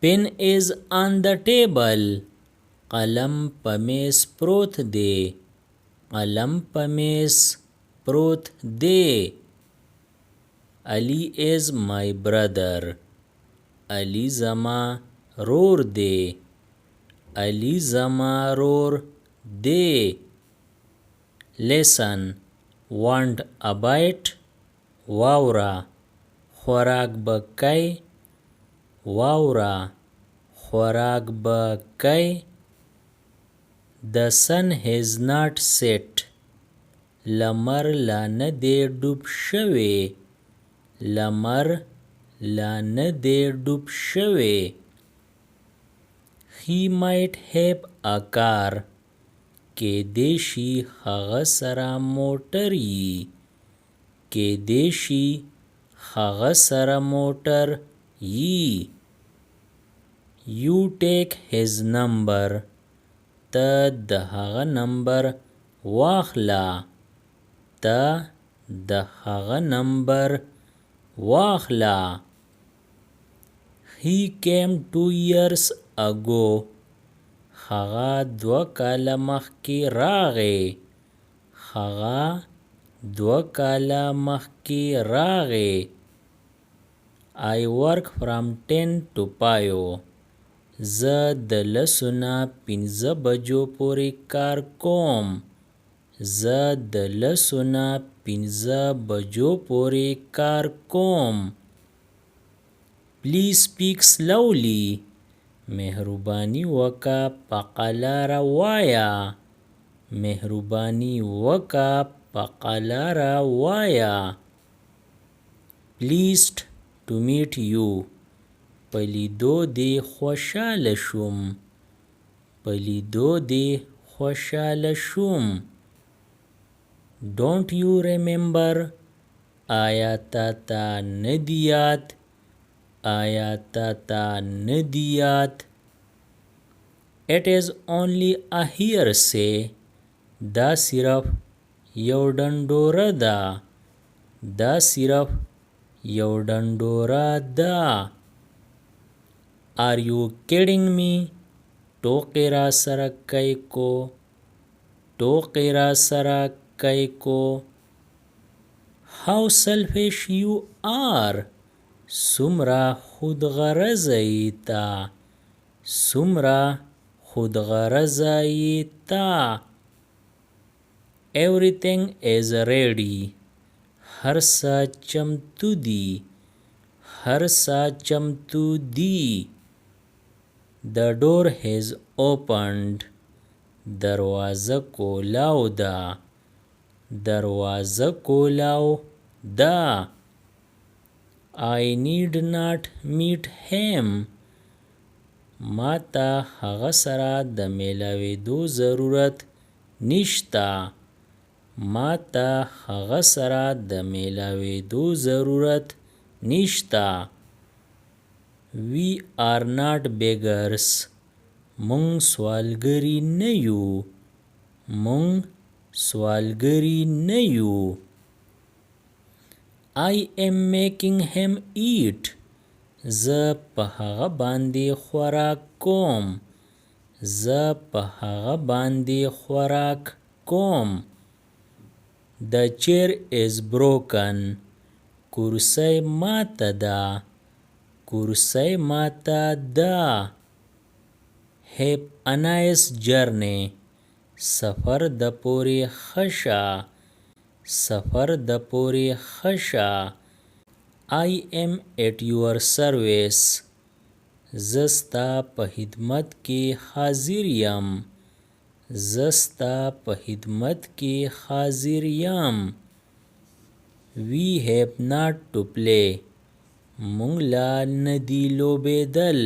Pen is on the table. قلم په میز پروت دی. قلم په میز پروت دی. Ali is my brother. Ali زما رور دی. Ali زما رور دی. Listen. Want a bite? واورا خوراک بکای. واورا خوراک بکای. The sun has not set. لمر لا نه دی ډوب شوی. لمر لا نه دی ډوب شوی. He might have a car. کېدی شي هغه سره موټر یي. کېدی شي هغه سره موټر یي. You take his number. ته د هغه نمبر واخله. ته د هغه نمبر واخله. He came 2 years ago. هغه 2 کاله مخکې راغی. هغه 2 کاله مخکې راغی. I work from 10 to 5. زه د 10 نه 5 بجو پورې کار کوم. زه د 10 نه 5 بجو پورې کار کوم. Please speak slowly. مهرباني وکا په قلاره وایا. مهرباني وکا په قلاره وایا. Pleased to meet you. په لیدو دې خوشحاله شوم. په لیدو دې خوشحاله شوم. Don't you remember? آیا تا ته ندی یاد؟ آیا تا ته ندی یاد؟ It is only a hearsay. دا صرف یو ډنډوره ده. دا صرف یو ډنډوره ده. Are you kidding me? ټوکې را سره کوي کو. ټوکې را سره کوي کو. How selfish you are. څومره خودغرضه یې ته. څومره خودغرضه یې ته. Everything is ready. هر څه چمتو دي. هر څه چمتو دي. The door has opened. دروازه کولاو ده. دروازه کولاو ده. I need not meet him. ما ته هغه سره د میلاوېدو ضرورت نشته. ما ته هغه سره د میلاوېدو ضرورت نشته. We are not beggars. مونږ سوالګري نه یو. مونږ سوالګري نه یو. I am making him eat. زه په هغه باندې خوراک کوم. زه په هغه باندې خوراک کوم. The chair is broken. کرسۍ ماته ده. کرسۍ ماته ده. Have a nice journey. سفر د پورې ښه شه. سفر د پورې ښه شه. I am at your service. زه ستا په خدمت کې حاضر یم. زه ستا په خدمت کې حاضر یم. We have not to play. مونږ لا ندی لوبېدل.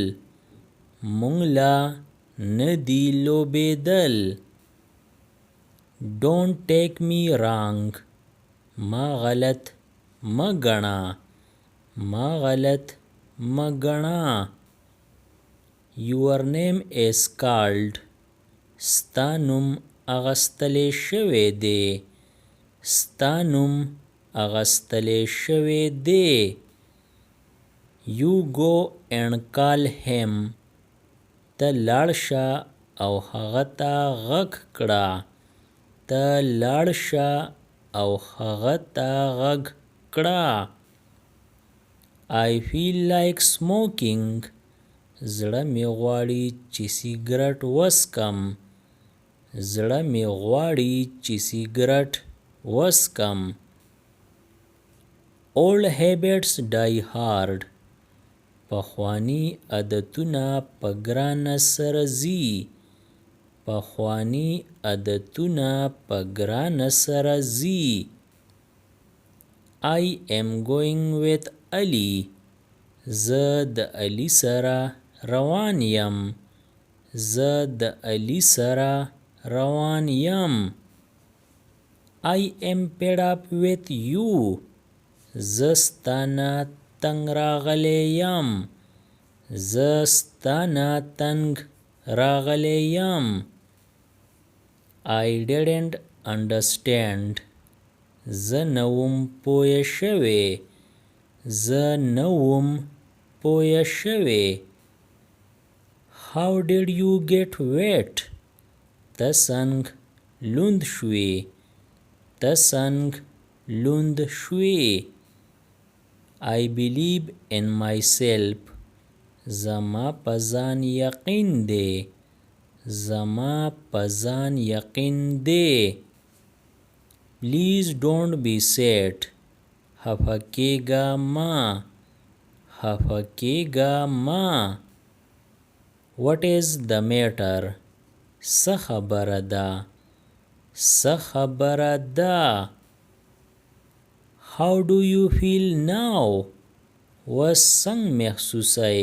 مونږ لا ندی لوبېدل. Don't take me wrong. ما غلط مه ګڼه. ما غلط مه ګڼه. Your name is called. ستا نوم اغستلی شوی دی. ستا نوم اغستلی شوی دی. You go and call him. ته لاړ شه او هغه ته غږ کړه. ته لاړ شه او هغه ته غږ کړه. I feel like smoking. زړه مې غواړي چې سیګرټ وڅکم. زړه مې غواړي چې سیګرټ وڅکم. Old habits die hard. پخواني عادتونه په ګرانه سره ځي. پخواني عادتونه په ګرانه سره ځي. I am going with Ali. زه د علي سره روان یم. زه د علي سره روان یم. I am fed up with you. زه ستانه تنګ راغلی یم. زه ستانه تنګ راغلی یم. I didn't understand. زه نه وم پوه شوی. زه نه وم پوه شوی. How did you get wet? ته څنګ لوند شوی. ته څنګ لوند شوی. I believe in myself. زما په ځان یقین دی. زما په ځان یقین دی. Please don't be sad. خفه کېږه مه. خفه کېږه مه. What is the matter? څه خبره ده. څه خبره ده. How do you feel now? وس څنګ محسوسوئ.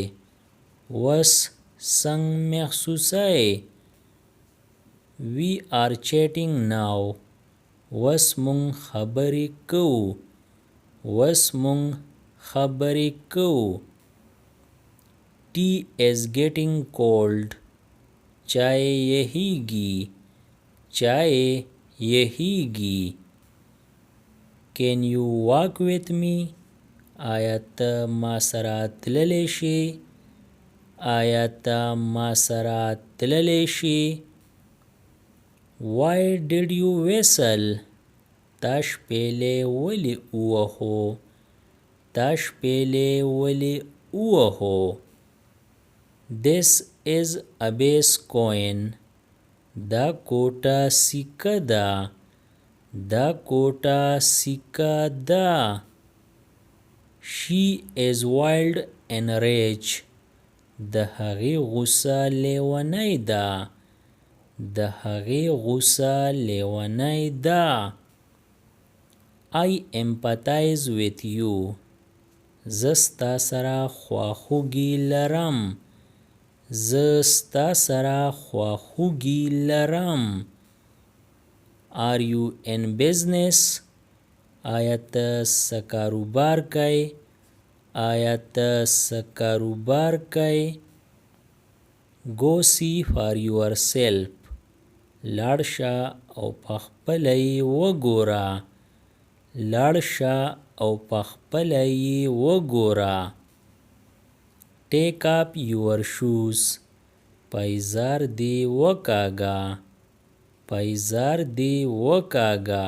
وس څنګ محسوسوئ. We are chatting now. وس مونږ خبرې کوو. وس مونږ خبرې کوو. Tea is getting cold. چای یخیږي. چای یخیږي. Can you walk with me? آیا ته ما سره تللی شې؟ آیا ته ما سره تللی شې؟ Why did you whistle? تا شپېلۍ ولې ووهو؟ تا شپېلۍ ولې ووهو؟ This is a base coin. دا کوټه سکه ده. دا کوټه سکه ده. She is wild and rage. د هغې غوسه لیونۍ ده. د هغې غوسه لیونۍ ده. I empathize with you. زه ستا سره خواخوږي لرم. زه ستا سره خواخوږي لرم. Are you in business? آیا ته څه کاروبار کوې؟ آیا ته څه کاروبار کوې؟ Go see for yourself. لاړ شه او پخپله یې وګوره. لاړ شه او پخپله یې وګوره. Take up your shoes. پایزار دې وکاږه. پایزار دې وکاږه.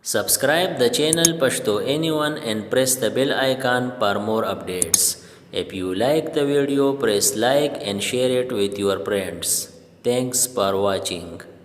Subscribe the channel Pashto Anyone and press the bell icon for more updates. If you like the video, press like and share it with your friends. Thanks for watching.